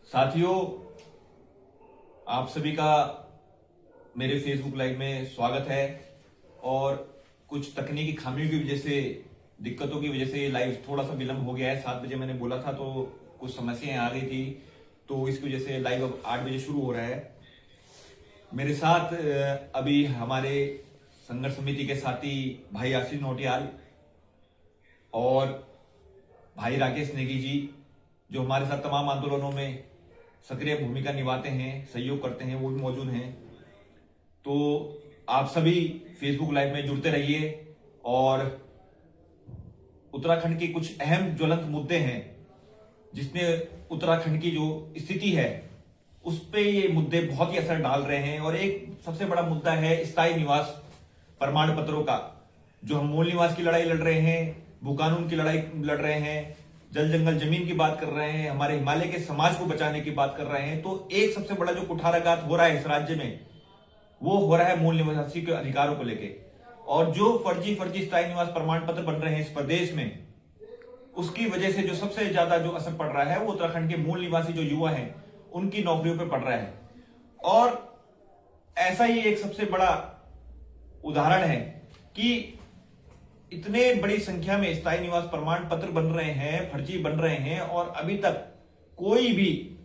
साथियों, आप सभी का मेरे फेसबुक लाइव में स्वागत है। और कुछ तकनीकी खामियों की वजह से, दिक्कतों की वजह से लाइव थोड़ा सा विलंब हो गया है। 7 बजे मैंने बोला था तो कुछ समस्याएं आ गई थी, तो इसकी वजह से लाइव अब 8 बजे शुरू हो रहा है। मेरे साथ अभी हमारे संघर्ष समिति के साथी भाई आशीष नौटियाल और भाई राकेश नेगी जी, जो हमारे साथ तमाम आंदोलनों में सक्रिय भूमिका निभाते हैं, सहयोग करते हैं, वो भी मौजूद हैं। तो आप सभी फेसबुक लाइव में जुड़ते रहिए और उत्तराखंड के कुछ अहम ज्वलंत मुद्दे हैं जिसमें उत्तराखंड की जो स्थिति है उस पे ये मुद्दे बहुत ही असर डाल रहे हैं। और एक सबसे बड़ा मुद्दा है स्थायी निवास प्रमाण पत्रों का, जो हम मूल निवास की लड़ाई लड़ रहे हैं, भू कानून की लड़ाई लड़ रहे हैं, जल जंगल जमीन की बात कर रहे हैं, हमारे हिमालय के समाज को बचाने की बात कर रहे हैं। तो एक सबसे बड़ा जो कुठाराघात हो रहा है इस राज्य में, वो हो रहा है मूल निवासी के अधिकारों को लेके। और जो फर्जी स्थायी निवास प्रमाण पत्र बन रहे हैं इस प्रदेश में, उसकी वजह से जो सबसे ज्यादा जो असर पड़ रहा है वो उत्तराखंड के मूल निवासी जो युवा हैं उनकी नौकरियों पर पड़ रहा है। और ऐसा ही एक सबसे बड़ा उदाहरण है कि इतने बड़ी संख्या में स्थायी निवास प्रमाण पत्र बन रहे हैं, फर्जी बन रहे हैं, और अभी तक कोई भी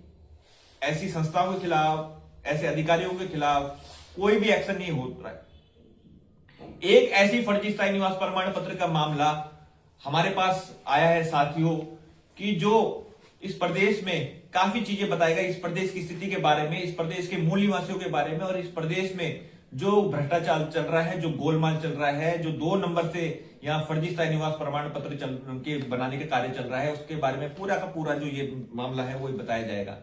ऐसी संस्थाओं के खिलाफ, ऐसे अधिकारियों के खिलाफ कोई भी एक्शन नहीं हो रहा है। एक ऐसी फर्जी स्थायी निवास प्रमाण पत्र का मामला हमारे पास आया है साथियों, कि जो इस प्रदेश में काफी चीजें बताएगा, इस प्रदेश की स्थिति के बारे में, इस प्रदेश के मूल निवासियों के बारे में, और इस प्रदेश में जो भ्रष्टाचार चल रहा है, जो गोलमाल चल रहा है, जो 2 नंबर से यहाँ फर्जी स्थायी निवास प्रमाण पत्र के बनाने का कार्य चल रहा है, उसके बारे में पूरा का पूरा जो ये मामला है वो बताया जाएगा।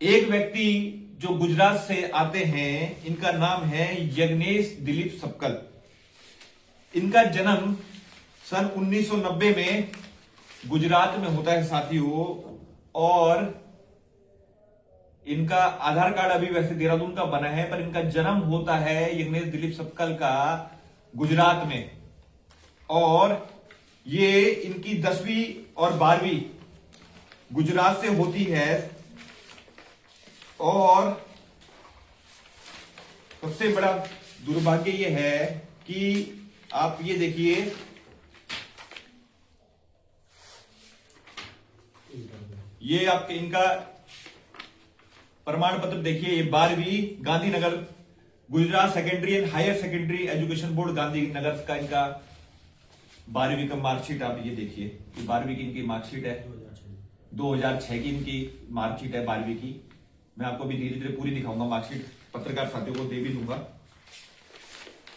एक व्यक्ति जो गुजरात से आते हैं, इनका नाम है यज्ञेश दिलीप सपकल। इनका जन्म सन 1990 में गुजरात में होता है साथियों, और इनका आधार कार्ड अभी वैसे देहरादून का बना है, पर इनका जन्म होता है यज्ञेश दिलीप सपकल का गुजरात में। और ये इनकी 10वीं और 12वीं गुजरात से होती है। और सबसे बड़ा दुर्भाग्य ये है कि आप ये देखिए, ये आपके इनका प्रमाण पत्र देखिए, ये 12वीं Gandhinagar Gujarat secondary and higher secondary education board Gandhinagar का इनका 12वीं का मार्कशीट आप ये देखिए, ये 12वीं की इनकी मार्कशीट है, 2006 की इनकी मार्कशीट है 12वीं की। मैं आपको भी धीरे धीरे पूरी दिखाऊंगा मार्कशीट, पत्रकार साथियों को दे भी दूंगा।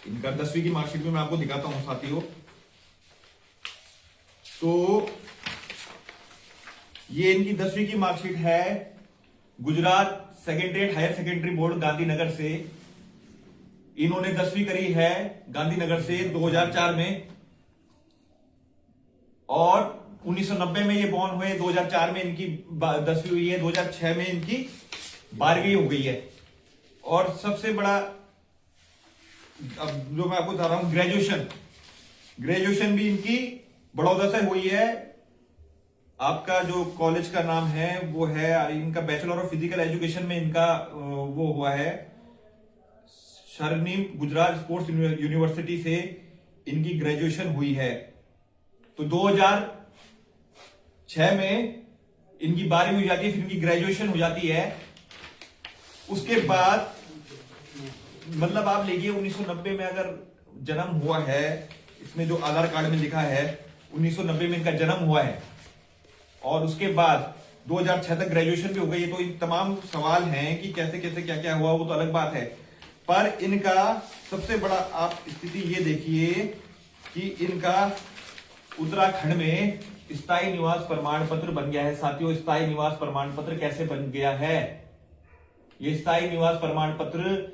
इनका 10वीं की मार्कशीट भी मैं आपको दिखाता हूं साथियों। तो ये इनकी 10वीं की मार्कशीट है Gujarat secondary and higher secondary board Gandhinagar से। इन्होंने 10वीं करी है गांधीनगर से 2004 में, और 1990 में ये बॉर्न हुए, 2004 में इनकी 10वीं हुई है, 2006 में इनकी 12वीं हो गई है। और सबसे बड़ा अब जो मैं आपको बता रहा हूं, ग्रेजुएशन भी इनकी बड़ौदा से हुई है। आपका जो कॉलेज का नाम है वो है, इनका बैचलर ऑफ फिजिकल एजुकेशन में इनका वो हुआ है, शरनीम गुजरात स्पोर्ट्स यूनिवर्सिटी से इनकी ग्रेजुएशन हुई है। तो 2006 में इनकी 12वीं हो जाती है, फिर इनकी ग्रेजुएशन हो जाती है। उसके बाद मतलब आप देखिए 1990 में अगर जन्म हुआ है, इसमें जो आधार कार्ड में लिखा है 1990 में इनका जन्म हुआ है, और उसके बाद 2006 तक ग्रेजुएशन भी हो गई है। तो इन तमाम सवाल हैं कि कैसे कैसे क्या क्या हुआ, वो तो अलग बात है। पर इनका सबसे बड़ा आप स्थिति ये देखिए कि इनका उत्तराखंड में स्थायी निवास प्रमाण पत्र बन गया है साथियों। स्थायी निवास प्रमाण पत्र कैसे बन गया है? ये स्थायी निवास प्रमाण पत्र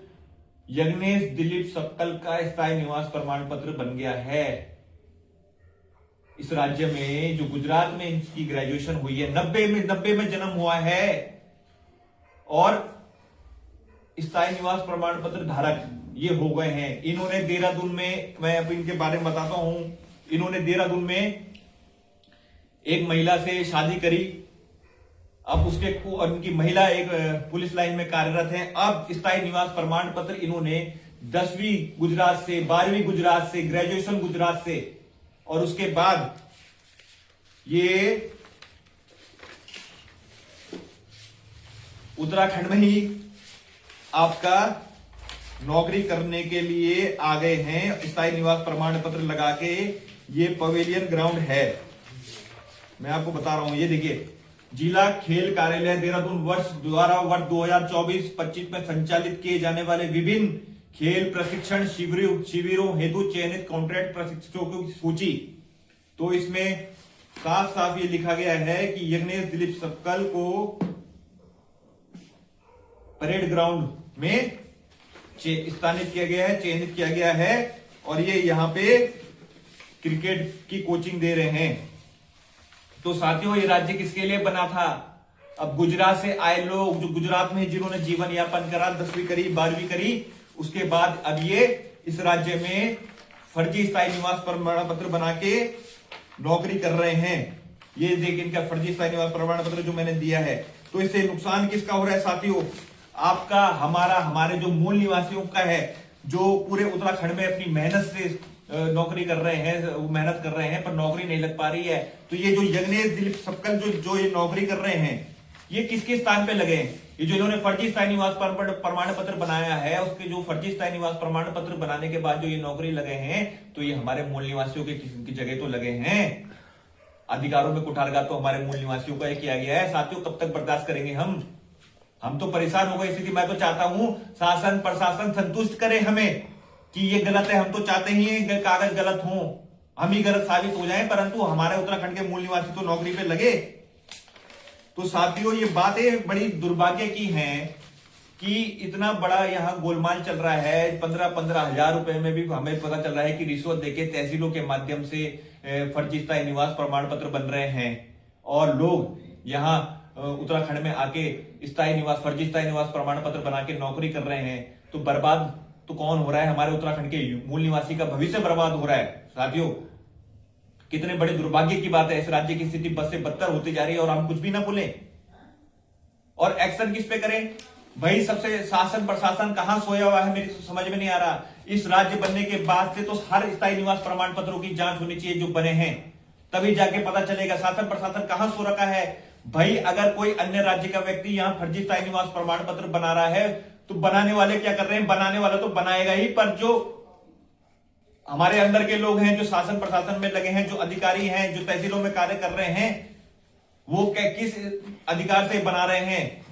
यज्ञेश दिलीप सपकल का स्थायी निवास प्रमाण पत्र बन गया है इस राज्य में, जो गुजरात में इनकी ग्रेजुएशन हुई है। 90 में जन्म हुआ है, और स्थायी निवास प्रमाण पत्र धारक ये हो गए हैं। इन्होंने देहरादून में, मैं अब इनके बारे में बताता हूं, इन्होंने देहरादून में एक महिला से शादी करी, अब उनकी महिला एक पुलिस लाइन में कार्यरत है। अब स्थायी निवास प्रमाण पत्र इन्होंने 10वीं गुजरात से, 12वीं गुजरात से, ग्रेजुएशन गुजरात से, और उसके बाद ये उत्तराखंड में ही आपका नौकरी करने के लिए आ गए हैं स्थायी निवास प्रमाण पत्र लगा के। ये पवेलियन ग्राउंड है, मैं आपको बता रहा हूं। ये देखिए, जिला खेल कार्यालय देहरादून द्वारा वर्ष 2024-25 में संचालित किए जाने वाले विभिन्न खेल प्रशिक्षण शिविरों हेतु चयनित कॉन्ट्रैक्ट प्रशिक्षकों की सूची। तो इसमें साफ साफ ये लिखा गया है कि यज्ञेश दिलीप सपकल को परेड ग्राउंड में स्थानित किया गया है, चयनित किया गया है, और ये यहां पे क्रिकेट की कोचिंग दे रहे हैं। तो साथियों, ये राज्य किसके लिए बना था? अब गुजरात से आए लोग, जो गुजरात में जिन्होंने जीवन यापन करा, 10वीं करी, 12वीं करी, उसके बाद अब ये इस राज्य में फर्जी स्थायी निवास प्रमाण पत्र बना के नौकरी कर रहे हैं। ये देखिए इनका फर्जी स्थायी निवास प्रमाण पत्र जो मैंने दिया है। तो इससे नुकसान किसका हो रहा है साथियों? आपका, हमारा, हमारे जो मूल निवासियों का है, जो पूरे उत्तराखंड में अपनी मेहनत से नौकरी कर रहे हैं, मेहनत कर रहे हैं, पर नौकरी नहीं लग पा रही है। तो ये जो यज्ञेश दिलीप सपकल जो ये नौकरी कर रहे हैं, ये किसके स्थान पे लगे हैं? ये जो इन्होंने फर्जी स्थायी निवास प्रमाण पत्र बनाया है, उसके जो फर्जी स्थायी निवास प्रमाण पत्र बनाने के बाद जो ये नौकरी लगे हैं, तो ये हमारे मूल निवासियों की जगह तो लगे हैं। अधिकारों में कुठारघात तो हमारे मूल निवासियों का किया गया है। साथियों, कब तक बर्दाश्त करेंगे हम तो परेशान हो गए। स्थिति मैं तो चाहता हूं शासन प्रशासन संतुष्ट करे हमें कि ये गलत है। हम तो चाहते ही हैं कागज गलत हो, हम ही गलत साबित हो जाएं, परंतु हमारे उत्तराखंड के मूल निवासी तो नौकरी पे लगे। तो साथियों, ये बातें बड़ी दुर्भाग्य की हैं कि इतना बड़ा यहाँ गोलमाल चल रहा है। 15-15 हजार रुपए में भी हमें पता चल रहा है कि रिश्वत देके तहसीलों के माध्यम से फर्जी स्थायी निवास प्रमाण पत्र बन रहे हैं, और लोग यहाँ उत्तराखंड में आके फर्जी स्थायी निवास प्रमाण पत्र बना के नौकरी कर रहे हैं। तो बर्बाद तो कौन हो रहा है? हमारे उत्तराखंड के मूल निवासी का भविष्य बर्बाद हो रहा है। साथियों, कितने बड़े दुर्भाग्य की बात है। इस राज्य की स्थिति बद से बदतर होती जा रही है और हम कुछ भी ना बोलें। और एक्शन किस पे करें भाई? सबसे शासन प्रशासन कहां सोया हुआ है, मेरी तो समझ में नहीं आ रहा। इस राज्य बनने के बाद से तो हर स्थायी निवास प्रमाण पत्रों की जांच होनी चाहिए जो बने हैं, तभी जाके पता चलेगा शासन प्रशासन कहां सो रखा है। भाई, अगर कोई अन्य राज्य का व्यक्ति यहां फर्जी स्थायी निवास प्रमाण पत्र बना रहा है, तो बनाने वाले क्या कर रहे हैं? बनाने वाला तो बनाएगा ही, पर जो हमारे अंदर के लोग हैं, जो शासन प्रशासन में लगे हैं, जो अधिकारी हैं, जो तहसीलों में कार्य कर रहे हैं, वो किस अधिकार से बना रहे हैं?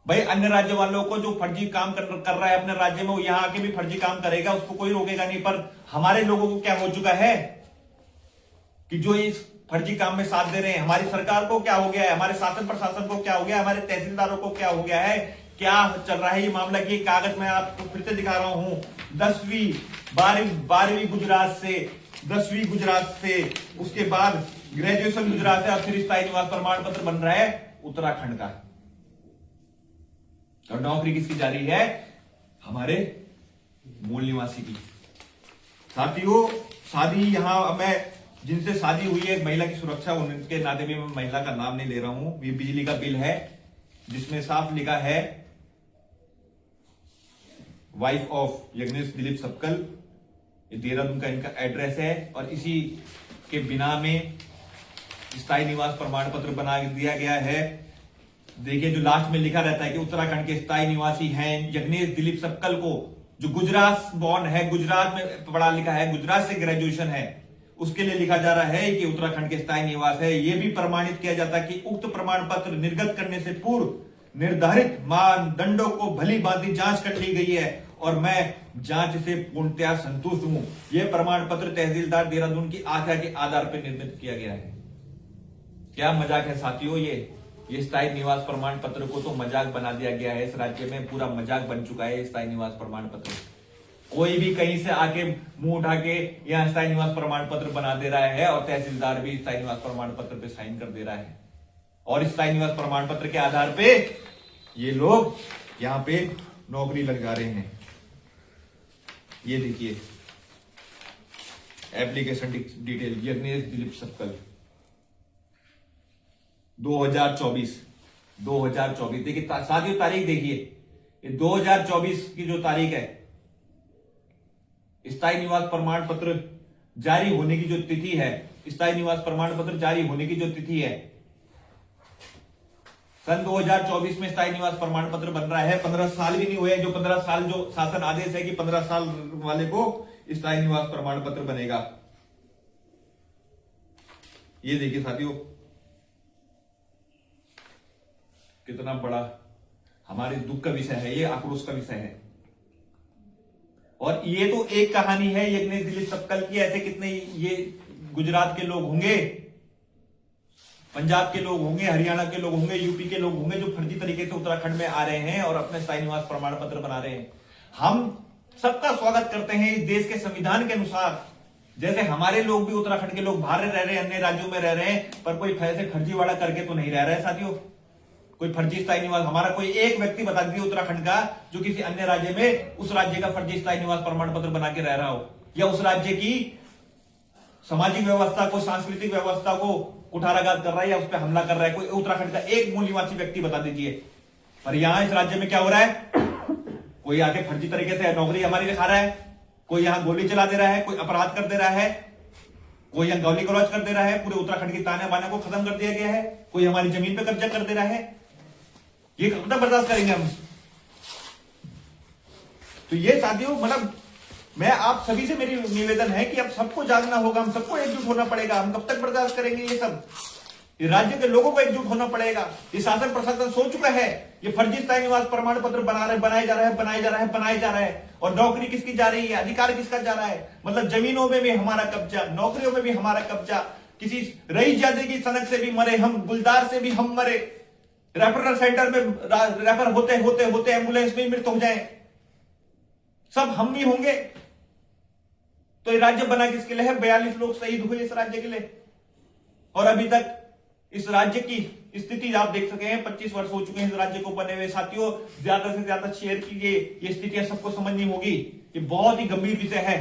भाई, अन्य राज्य वालों को जो फर्जी काम कर रहा है अपने राज्य में, वो यहां आके भी फर्जी काम करेगा, उसको कोई रोकेगा नहीं। पर हमारे लोगों को क्या हो चुका है कि जो इस फर्जी काम में साथ दे रहे हैं। हमारी सरकार को क्या हो गया है? हमारे शासन प्रशासन को क्या हो गया है? हमारे तहसीलदारों को क्या हो गया है? क्या चल रहा है ये मामला? की कागज मैं आपको फिर से दिखा रहा हूं। 10वीं 12वीं गुजरात से, 10वीं गुजरात से, उसके बाद ग्रेजुएशन गुजरात से, अब फिर स्थायी निवास प्रमाण पत्र बन रहा है उत्तराखंड का। और नौकरी किसकी जा रही है? हमारे मूल निवासी की। साथियों, शादी यहां मैं जिनसे शादी हुई है महिला की सुरक्षा, उनके नाते भी मैं महिला का नाम नहीं ले रहा हूं। ये बिजली का बिल है जिसमें साफ लिखा है वाइफ ऑफ यज्ञेश दिलीप सपकल, ये देहरादून का इनका एड्रेस है, और इसी के बिना में स्थायी निवास प्रमाण पत्र बना दिया गया है। देखिए, जो लास्ट में लिखा रहता है कि उत्तराखंड के स्थायी निवासी हैं यज्ञेश दिलीप सपकल को, जो गुजरात बॉर्न है, गुजरात में पढ़ा लिखा है, गुजरात से ग्रेजुएशन है, उसके लिए लिखा जा रहा है कि उत्तराखंड के स्थायी निवास है। यह भी प्रमाणित किया जाता है कि उक्त प्रमाण पत्र निर्गत करने से पूर्व निर्धारित मानदंडों को भली भांति जांच कर ली गई है, और मैं जांच से पूर्णतया संतुष्ट हूं। यह प्रमाण पत्र तहसीलदार देहरादून की आज्ञा के आधार पर निर्मित किया गया है। क्या मजाक है साथियों? ये स्थायी निवास प्रमाण पत्र को तो मजाक बना दिया गया है। इस राज्य में पूरा मजाक बन चुका है स्थायी निवास प्रमाण पत्र। कोई भी कहीं से आके मुंह उठा के यहां स्थायी निवास प्रमाण पत्र बना दे रहा है, और तहसीलदार भी स्थायी निवास प्रमाण पत्र पे साइन कर दे रहा है, और इस स्थायी निवास प्रमाण पत्र के आधार पे ये लोग यहां पे नौकरी लगा रहे हैं। ये देखिए एप्लीकेशन डिटेल, यज्ञेश दिलीप सपकल, 2024 देखिए साथियों, तारीख देखिए, ये 2024 की जो तारीख है, स्थायी निवास प्रमाण पत्र जारी होने की जो तिथि है, स्थायी निवास प्रमाण पत्र जारी होने की जो तिथि है, सन 2024 में स्थायी निवास प्रमाण पत्र बन रहा है। 15 साल भी नहीं हुए, जो 15 साल जो शासन आदेश है कि 15 साल वाले को स्थायी निवास प्रमाण पत्र बनेगा। ये देखिए साथियों, कितना बड़ा हमारे दुख का विषय है, ये आक्रोश का विषय है। और ये तो एक कहानी है यज्ञेश दिलीप सपकाल की, ऐसे कितने ये गुजरात के लोग होंगे, पंजाब के लोग होंगे, हरियाणा के लोग होंगे, यूपी के लोग होंगे, जो फर्जी तरीके से उत्तराखंड में आ रहे हैं और अपने स्थायी निवास प्रमाण पत्र बना रहे हैं। हम सबका स्वागत करते हैं इस देश के संविधान के अनुसार। जैसे हमारे लोग भी, उत्तराखंड के लोग बाहर रह रहे हैं, अन्य राज्यों में रह रहे हैं, पर कोई ऐसे फर्जीवाड़ा करके तो नहीं रह रहा है साथियों। कोई फर्जी स्थायी निवास, हमारा कोई एक व्यक्ति बता दीजिए उत्तराखंड का जो किसी अन्य राज्य में उस राज्य का फर्जी स्थायी निवास प्रमाण पत्र बना के रह रहा हो, या उस राज्य की सामाजिक व्यवस्था को, सांस्कृतिक व्यवस्था को कुठाराघात कर रहा है या उस पर हमला कर रहा है। कोई उत्तराखंड का एक मूल निवासी व्यक्ति बता दीजिए। पर यहां इस राज्य में क्या हो रहा है, कोई आके फर्जी तरीके से नौकरी हमारी दिखा रहा है, कोई यहां गोली चला दे रहा है, कोई अपराध कर दे रहा है, कोई यहां गाली गलौज कर दे रहा है, पूरे उत्तराखंड की ताने बाने को खत्म कर दिया गया है, कोई हमारी जमीन पर कब्जा कर दे रहा है। ये कब तक बर्दाश्त करेंगे हम? तो ये साथियों, मतलब मैं आप सभी से मेरी निवेदन है कि अब सबको जागना होगा, हम सबको एकजुट होना पड़ेगा। हम कब तक बर्दाश्त करेंगे ये सब? ये राज्य के लोगों को एकजुट होना पड़ेगा। ये शासन प्रशासन सो चुका है, ये फर्जी स्थायी निवास प्रमाण पत्र बनाए जा रहा है। और नौकरी किसकी जा रही है, अधिकार किसका जा रहा है? मतलब जमीनों में भी हमारा कब्जा, नौकरियों में भी हमारा कब्जा। किसी रईस जादे की सनक से भी मरे हम, गुलदार से भी हम मरे, रेफरल सेंटर में रेफर होते होते होते एम्बुलेंस में मृत्यु हो जाए, सब हम ही होंगे। तो ये राज्य बना किसके लिए है? 42 लोग शहीद हुए इस राज्य के लिए, और अभी तक इस राज्य की स्थिति आप देख सके हैं। 25 वर्ष हो चुके हैं इस राज्य को बने हुए। साथियों, ज्यादा से ज्यादा शेयर कीजिए, ये स्थितियां सबको समझनी होगी। ये बहुत ही गंभीर विषय है।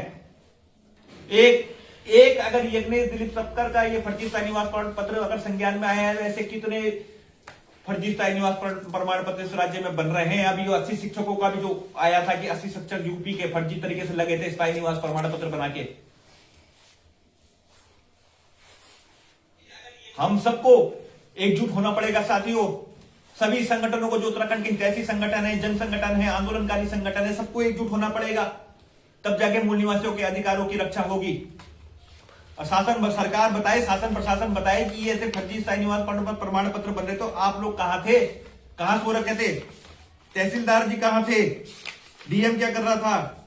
एक अगर यज्ञेश दिलीप सपकाल का ये फर्जी स्थायी निवास प्रमाण पत्र अगर संज्ञान में आया है, ऐसे कितने फर्जी स्थायी निवास प्रमाण पत्र इस राज्य में बन रहे हैं। अभी 80 शिक्षकों का भी जो आया था कि 80 शिक्षक यूपी के फर्जी तरीके से लगे थे स्थायी निवास प्रमाण पत्र बना के। हम सबको एकजुट होना पड़ेगा साथियों। सभी संगठनों को, जो उत्तराखंड के हितैषी संगठन है, जन संगठन है, आंदोलनकारी संगठन है, सबको एकजुट होना पड़ेगा। तब जाके मूल निवासियों के अधिकारों की रक्षा होगी। और सरकार बताए, शासन प्रशासन बताए कि ये ऐसे फर्जी स्थायी निवास प्रमाण पत्र बन रहे, तो आप लोग कहां थे, कहां सो रखे थे? तहसीलदार जी कहां थे? डीएम क्या कर रहा था?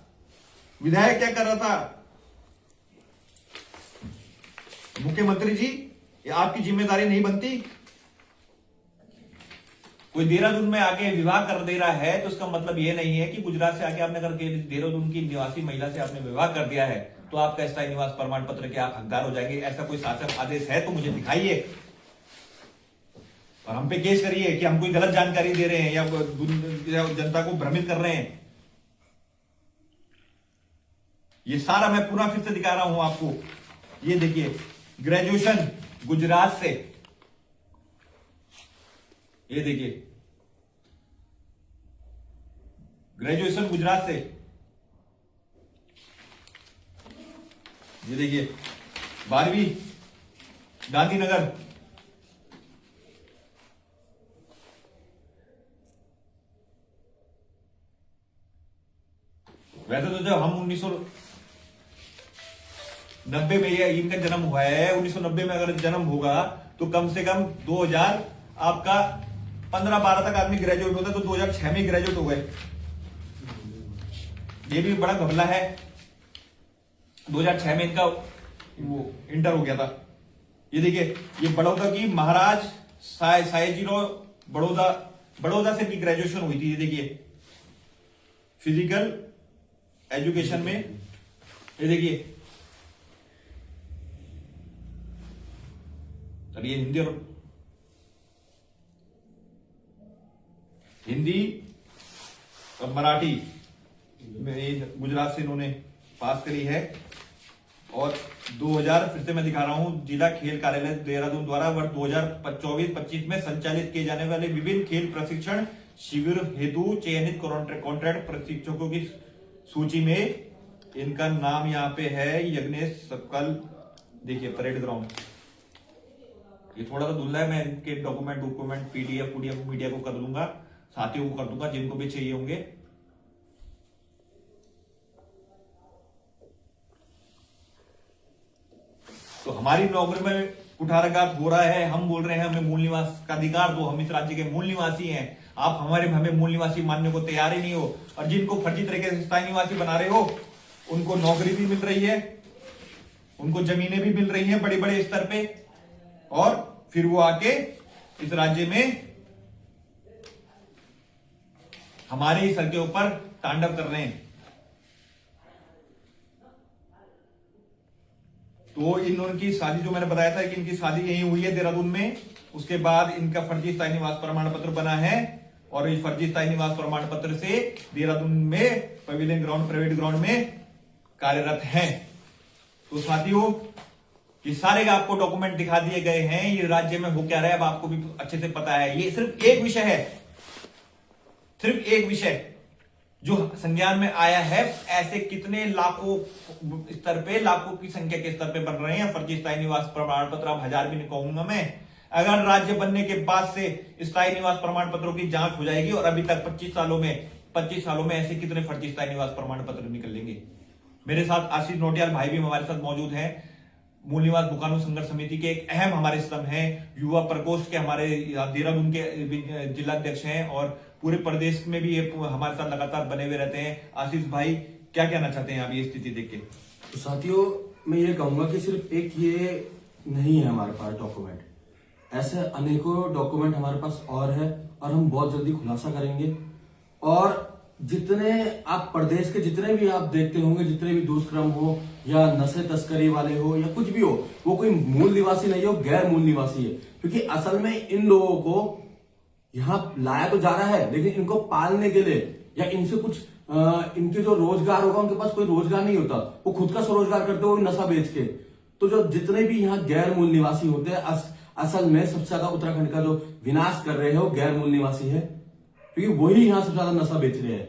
विधायक क्या कर रहा था? मुख्यमंत्री जी, ये आपकी जिम्मेदारी नहीं बनती? कोई देहरादून में आके विवाह कर दे रहा है तो उसका मतलब ये नहीं है कि गुजरात से आके आपने करके देहरादून की निवासी महिला से आपने विवाह कर दिया है तो आपका स्थायी निवास प्रमाण पत्र के आप हकदार हो जाएंगे। ऐसा कोई शासन आदेश है तो मुझे दिखाइए और हम पे केस करिए कि हम कोई गलत जानकारी दे रहे हैं या जनता को भ्रमित कर रहे हैं। ये सारा मैं पुनः फिर से दिखा रहा हूं आपको। ये देखिए, ग्रेजुएशन गुजरात से, ये देखिए ग्रेजुएशन गुजरात से, ये देखिए 12वीं गांधीनगर, वैसे तो जब हम 1990 में ये इनका जन्म हुआ है, 1990 में अगर जन्म होगा तो कम से कम 2000 आपका 15-12 तक आदमी ग्रेजुएट होता है, तो 2006 में ग्रेजुएट हो गए। ये भी बड़ा घपला है। 2006 में इनका वो इंटर हो गया था। ये देखिए, ये बड़ौदा की महाराज सायाजीराव बड़ौदा से भी ग्रेजुएशन हुई थी। ये देखिए फिजिकल एजुकेशन में, ये देखिए ये हिंदी और मराठी में गुजरात से इन्होंने पास करी है। और 2000 फिर से मैं दिखा रहा हूं, जिला खेल कार्यालय देहरादून द्वारा वर्ष 2024-25 में संचालित किए जाने वाले विभिन्न खेल प्रशिक्षण शिविर हेतु चयनित कॉन्ट्रैक्ट प्रशिक्षकों की सूची में इनका नाम यहाँ पे है यज्ञेश सकल। देखिए परेड ग्राउंड, ये थोड़ा सा धुंधला है, मैं इनके डॉक्यूमेंट पीडीएफ मीडिया को कर दूंगा, साथियों को कर दूंगा जिनको भी चाहिए होंगे। तो हमारी नौकरी में कुठाराघात हो रहा है, हम बोल रहे हैं हमें मूल निवास का अधिकार दो, हम इस राज्य के मूल निवासी हैं, आप हमें मूल निवासी मानने को तैयार ही नहीं हो। और जिनको फर्जी तरीके से स्थायी निवासी बना रहे हो उनको नौकरी भी मिल रही है, उनको जमीनें भी मिल रही हैं बड़े बड़े स्तर पे, और फिर वो आके इस राज्य में हमारे ही सर के ऊपर तांडव कर रहे हैं। तो इनकी शादी जो मैंने बताया था कि इनकी शादी यही हुई है देहरादून में, उसके बाद इनका फर्जी स्थायी निवास प्रमाण पत्र बना है और इस फर्जी स्थायी निवास प्रमाण पत्र से देहरादून में पवेलियन ग्राउंड प्राइवेट ग्राउंड में कार्यरत हैं। तो साथियों ये सारे आपको डॉक्यूमेंट दिखा दिए गए हैं, ये राज्य में हो क्या रहा है अब आपको भी अच्छे से पता है। ये सिर्फ एक विषय है, सिर्फ एक विषय जो संज्ञान में आया है, ऐसे कितने लाखों स्तर पे, लाखों की संख्या के स्तर पे बन रहे हैं फर्जी स्थायी निवास प्रमाण पत्र। अब 1000 भी नहीं कहूंगा मैं। अगर राज्य बनने के बाद से स्थायी निवास प्रमाण पत्रों की जांच हो जाएगी और अभी तक 25 सालों में ऐसे कितने फर्जी स्थायी निवास प्रमाण पत्र निकलेंगे। मेरे साथ आशीष नोटियाल भाई भी हमारे साथ मौजूद हैं, मूल निवास बुकानू संघर्ष समिति के एक अहम हमारे स्तंभ हैं, युवा प्रकोष्ठ के हमारे देहरादून के जिलाध्यक्ष हैं और पूरे प्रदेश में भी ये हमारे साथ लगातार बने हुए रहते हैं। आशीष भाई क्या कहना चाहते हैं आप ये स्थिति देख के? तो साथियों मैं ये कहूंगा कि सिर्फ एक ये नहीं है हमारे पास डॉक्यूमेंट, ऐसे अनेकों डॉक्यूमेंट हमारे पास और है और हम बहुत जल्दी खुलासा करेंगे। और जितने आप प्रदेश के जितने भी आप देखते होंगे, जितने भी दुष्कर्म हो या नशे तस्करी वाले हो या कुछ भी हो, वो कोई मूल निवासी नहीं हो, गैर मूल निवासी है। क्योंकि असल में इन लोगों को यहाँ लाया तो जा रहा है, लेकिन इनको पालने के लिए या इनसे कुछ इनके जो रोजगार होगा, उनके पास कोई रोजगार नहीं होता, वो खुद का स्वरोजगार करते हो नशा बेच के। तो जो जितने भी यहाँ गैर मूल निवासी होते हैं, असल में सबसे ज्यादा उत्तराखंड का जो विनाश कर रहे हैं वो गैर मूल निवासी है, क्योंकि वही यहाँ सबसे ज्यादा नशा बेच रहे हैं।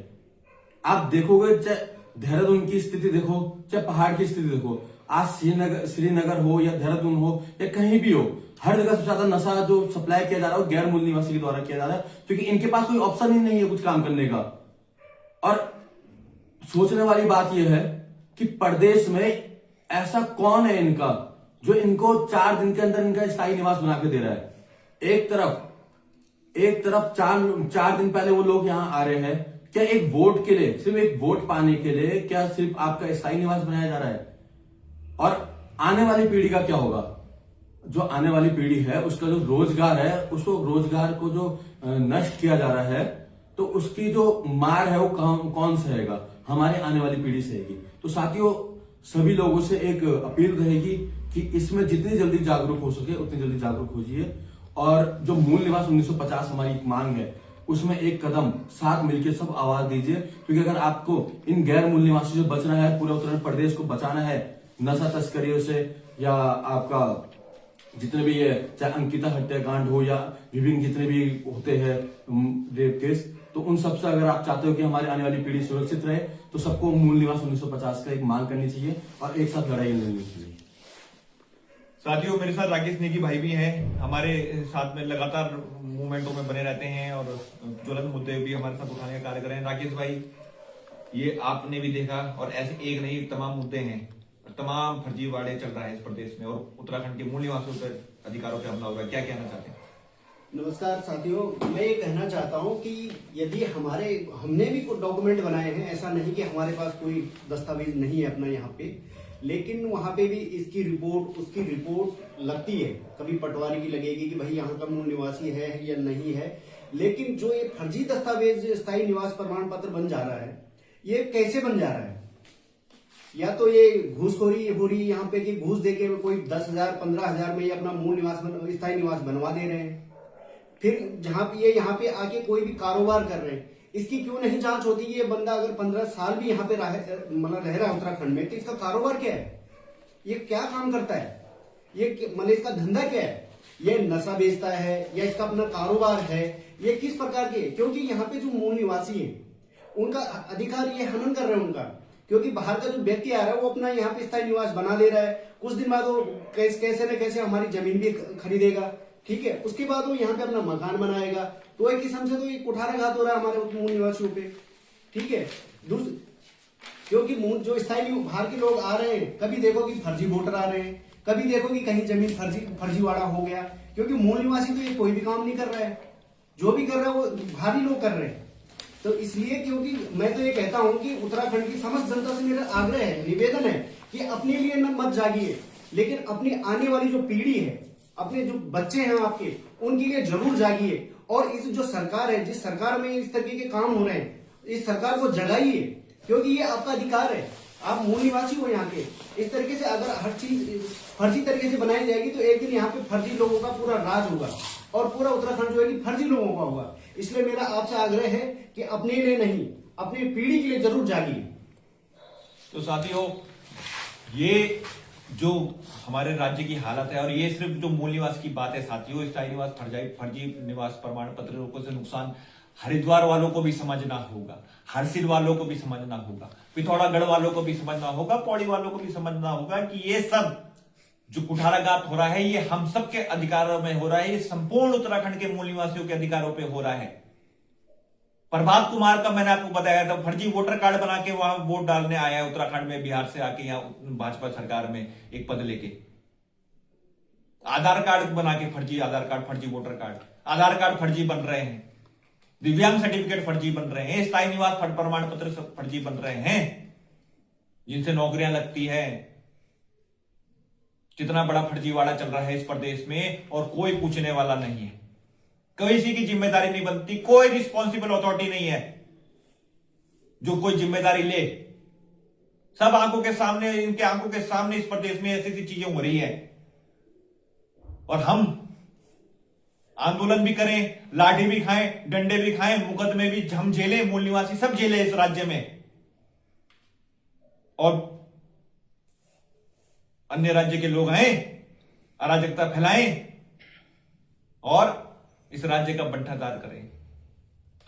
आप देखोगे, चाहे देहरादून की स्थिति देखो, चाहे पहाड़ की स्थिति देखो, आज श्रीनगर हो या देहरादून हो या कहीं भी हो, हर जगह सबसे ज्यादा नशा जो सप्लाई किया जा रहा है वो गैर मूल निवासी के द्वारा किया जा रहा है, क्योंकि इनके पास कोई ऑप्शन ही नहीं है कुछ काम करने का। और सोचने वाली बात यह है कि प्रदेश में ऐसा कौन है इनका जो इनको 4 दिन के अंदर इनका स्थायी निवास बना के दे रहा है। एक तरफ 4 दिन पहले वो लोग यहाँ आ रहे हैं, क्या एक वोट के लिए, सिर्फ एक वोट पाने के लिए क्या सिर्फ आपका स्थायी निवास बनाया जा रहा है? और आने वाली पीढ़ी का क्या होगा? जो आने वाली पीढ़ी है उसका जो रोजगार है, उसको रोजगार को जो नष्ट किया जा रहा है, तो उसकी जो मार है वो कौन सहेगा? हमारे आने वाली पीढ़ी सहेगी। तो साथियों सभी लोगों से एक अपील रहेगी कि इसमें जितनी जल्दी जागरूक हो सके उतनी जल्दी जागरूक होजिए। और जो मूल निवास 1950 हमारी एक मांग है, उसमें एक कदम साथ मिलकर सब आवाज दीजिए, क्योंकि अगर आपको इन गैर मूल निवासी से बचना है, पूरे उत्तराखंड प्रदेश को बचाना है नशा तस्करियों से, या आपका जितने भी ये चाहे अंकिता हत्याकांड हो या विभिन्न जितने भी होते हैं रेप केस, तो उन सबसे अगर आप चाहते हो कि हमारी आने वाली पीढ़ी सुरक्षित रहे, तो सबको मूल निवास 1950 का एक मांग करनी चाहिए और एक साथ लड़ाई लड़नी चाहिए। साथियों मेरे साथ राकेश नेगी भाई भी हैं, हमारे साथ में लगातार मूवमेंटों में बने रहते हैं और ज्वलंत मुद्दे भी हमारे साथ उठाने का कार्य कर रहे हैं। राकेश भाई ये आपने भी देखा और ऐसे एक नहीं तमाम मुद्दे हैं, तमाम फर्जीवाड़े चल रहा है इस प्रदेश में और उत्तराखंड के मूल निवासियों पर अधिकारों पर हमला हो रहा है, क्या कहना चाहते हैं? नमस्कार साथियों, मैं ये कहना चाहता हूं कि यदि हमने भी कुछ डॉक्यूमेंट बनाए हैं, ऐसा नहीं कि हमारे पास कोई दस्तावेज नहीं है अपना यहाँ पे, लेकिन वहां पे भी इसकी रिपोर्ट उसकी रिपोर्ट लगती है। कभी पटवारी की लगेगी कि भाई यहाँ का मूल निवासी है या नहीं है, लेकिन जो ये फर्जी दस्तावेज स्थायी निवास प्रमाण पत्र बन जा रहा है, ये कैसे बन जा रहा है? या तो ये घूसखोरी हो रही है यहाँ पे कि घूस देके कोई 10,000 15,000 में ये अपना मूल निवास स्थायी निवास बनवा दे रहे हैं, फिर जहां पे ये यहाँ पे आके कोई भी कारोबार कर रहे हैं, इसकी क्यों नहीं जांच होती? ये बंदा अगर 15 साल भी यहाँ पे रह रहा है उत्तराखंड में, तो इसका कारोबार क्या है? ये क्या काम करता है, मतलब इसका धंधा क्या है, ये नशा बेचता है या इसका अपना कारोबार है, ये किस प्रकार के, क्योंकि यहाँ पे जो मूल निवासी हैं उनका अधिकार ये हनन कर रहे हैं उनका, क्योंकि बाहर का जो व्यक्ति आ रहा है वो अपना यहाँ पे स्थायी निवास बना ले रहा है, कुछ दिन बाद वो कैसे न कैसे हमारी जमीन भी खरीदेगा, ठीक है, उसके बाद वो यहाँ पे अपना मकान बनाएगा, तो एक किस्म से तो ये कुठाराघात हो रहा है हमारे मूल निवासियों पे, ठीक है। क्योंकि जो स्थायी बाहर के लोग आ रहे हैं, कभी देखो कि फर्जी वोटर आ रहे हैं, कभी देखो कि कहीं जमीन फर्जीवाड़ा हो गया, क्योंकि मूल निवासी तो ये कोई भी काम नहीं कर रहा है, जो भी कर रहा है वो बाहरी लोग कर रहे हैं। तो इसलिए क्योंकि मैं तो ये कहता हूं कि उत्तराखंड की समस्त जनता से मेरा आग्रह है, निवेदन है कि अपने लिए न मत जागिए, लेकिन अपनी आने वाली जो पीढ़ी है, अपने जो बच्चे हैं आपके, उनके लिए जरूर जागिए। और इस जो सरकार है, जिस सरकार में इस तरीके के काम हो रहे हैं, इस सरकार को जगाइए, क्योंकि ये आपका अधिकार है, आप मूल निवासी हो यहाँ के। इस तरीके से अगर हर चीज फर्जी तरीके से बनाई जाएगी तो एक दिन यहाँ पे फर्जी लोगों का पूरा राज होगा और पूरा उत्तराखंड जो है कि फर्जी लोगों का होगा। इसलिए मेरा आपसे आग्रह है कि अपने लिए नहीं, अपनी पीढ़ी के लिए जरूर जागिए। तो साथियों, ये जो हमारे राज्य की हालत है, और ये सिर्फ जो मूल निवास की बात है साथियों, स्थायी निवास फर्जी निवास प्रमाण पत्र से नुकसान हरिद्वार वालों को भी समझना होगा, हरसिल वालों को भी समझना होगा, पिथौरागढ़ वालों को भी समझना होगा, पौड़ी वालों को भी समझना होगा कि ये सब जो कुठाराघात हो रहा है ये हम सब के अधिकारों में हो रहा है, ये संपूर्ण उत्तराखंड के मूल निवासियों के अधिकारों पे हो रहा है। प्रभात कुमार का मैंने आपको बताया था, फर्जी वोटर कार्ड बना के वहां वोट डालने आया है उत्तराखंड में, बिहार से आके यहाँ भाजपा सरकार में एक पद लेके, आधार कार्ड बना के फर्जी आधार कार्ड, फर्जी वोटर कार्ड, आधार कार्ड फर्जी बन रहे हैं, दिव्यांग सर्टिफिकेट फर्जी बन रहे हैं, स्थायी निवास प्रमाण पत्र फर्जी बन रहे हैं, जिनसे नौकरियां लगती है। कितना बड़ा फर्जीवाड़ा चल रहा है इस प्रदेश में और कोई पूछने वाला नहीं है, किसी की जिम्मेदारी नहीं बनती, कोई रिस्पॉन्सिबल अथॉरिटी नहीं है जो कोई जिम्मेदारी ले। सब आंखों के सामने, इनके आंखों के सामने इस प्रदेश में ऐसी चीजें हो रही है, और हम आंदोलन भी करें, लाठी भी खाएं, डंडे भी खाएं, मुकदमे भी हम झेलें, मूल निवासी सब झेले इस राज्य में, और अन्य राज्य के लोग आए, अराजकता फैलाएं और इस राज्य का बंटाधार करें।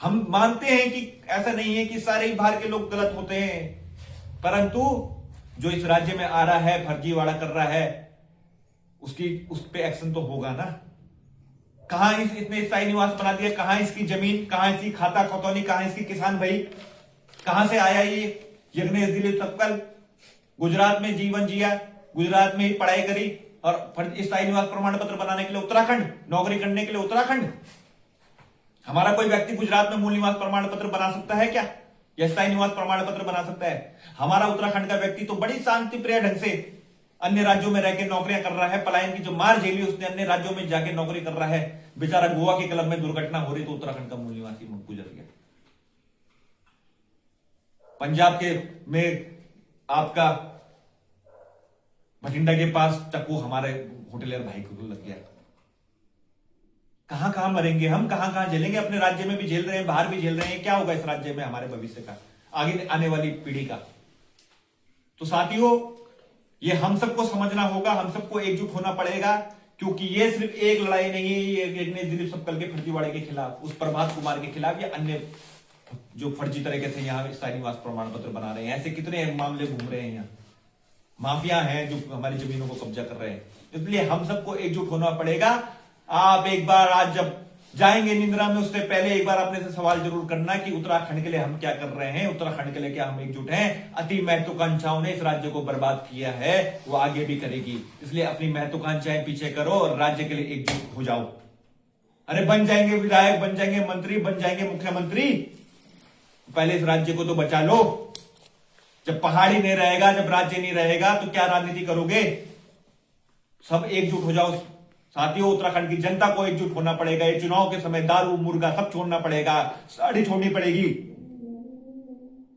हम मानते हैं कि ऐसा नहीं है कि सारे ही बाहर के लोग गलत होते हैं, परंतु जो इस राज्य में आ रहा है, फर्जीवाड़ा कर रहा है, उस पे एक्शन तो होगा ना। कहां इसने स्थायी निवास बना दिया, कहां इसकी जमीन, कहां इसकी खाता खतौनी, कहां इसकी किसान भाई, कहां से आया ये यज्ञेश दिलीप सक्कल? गुजरात में जीवन जिया, गुजरात में ही पढ़ाई करी, और स्थायी निवास प्रमाण पत्र बनाने के लिए उत्तराखंड, नौकरी करने के लिए उत्तराखंड। हमारा कोई व्यक्ति गुजरात में मूल निवास प्रमाण पत्र बना सकता है क्या, या स्थायी निवास प्रमाण पत्र बना सकता है? हमारा उत्तराखंड का व्यक्ति तो बड़ी शांति प्रिय ढंग से अन्य राज्यों में रहकर नौकरियां कर रहा है, पलायन की जो मार झेली उसने अन्य राज्यों में जाके नौकरी कर रहा है, बेचारा गोवा के क्लब में दुर्घटना हो रही तो उत्तराखंड का मूल निवासी गुजर गया। पंजाब के में आपका बठिंडा के पास चक्कू हमारे होटलियर भाई को लग गया। कहां कहां मरेंगे हम, कहां कहां झेलेंगे? अपने राज्य में भी झेल रहे हैं, बाहर भी झेल रहे हैं, क्या होगा इस राज्य में हमारे भविष्य का, आगे आने वाली पीढ़ी का? तो साथियों, ये हम सबको समझना होगा, हम सबको एकजुट होना पड़ेगा, क्योंकि ये सिर्फ एक लड़ाई नहीं है, ये यज्ञेश दिलीप सक्कल के फर्जीवाड़े के खिलाफ, उस प्रभात कुमार के खिलाफ, या अन्य जो फर्जी तरीके से यहाँ स्थायी निवास प्रमाण पत्र बना रहे हैं, ऐसे कितने मामले घूम रहे हैं यहाँ, माफिया हैं जो हमारी जमीनों को कब्जा कर रहे हैं। इसलिए हम सबको एकजुट होना पड़ेगा। आप एक बार आज जब जाएंगे निंद्रा में, उससे पहले एक बार अपने से सवाल जरूर करना कि उत्तराखंड के लिए हम क्या कर रहे हैं, उत्तराखंड के लिए क्या हम एकजुट हैं? अति महत्वाकांक्षाओं ने इस राज्य को बर्बाद किया है, वो आगे भी करेगी, इसलिए अपनी महत्वाकांक्षाएं पीछे करो और राज्य के लिए एकजुट हो जाओ। अरे बन जाएंगे विधायक, बन जाएंगे मंत्री, बन जाएंगे मुख्यमंत्री, पहले इस राज्य को तो बचा लो। जब पहाड़ी नहीं रहेगा, जब राज्य नहीं रहेगा, तो क्या राजनीति करोगे? सब एकजुट हो जाओ साथियों, उत्तराखंड की जनता को एकजुट होना पड़ेगा। ये चुनाव के समय दारू मुर्गा सब छोड़ना पड़ेगा, साड़ी छोड़नी पड़ेगी,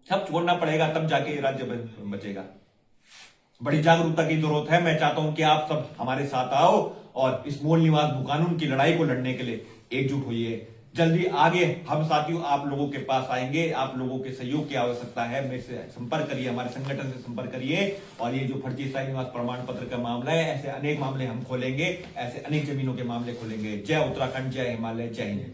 सब छोड़ना पड़ेगा, तब जाके राज्य बचेगा। बड़ी जागरूकता की जरूरत है। मैं चाहता हूं कि आप सब हमारे साथ आओ और इस मूल निवास भू कानून की लड़ाई को लड़ने के लिए एकजुट होइए। जल्दी आगे हम साथियों आप लोगों के पास आएंगे। आप लोगों के सहयोग की आवश्यकता है। मेरे से संपर्क करिए, हमारे संगठन से संपर्क करिए। और ये जो फर्जी स्थायी निवास प्रमाण पत्र का मामला है, ऐसे अनेक मामले हम खोलेंगे, ऐसे अनेक जमीनों के मामले खोलेंगे। जय उत्तराखंड, जय हिमालय, जय हिंद।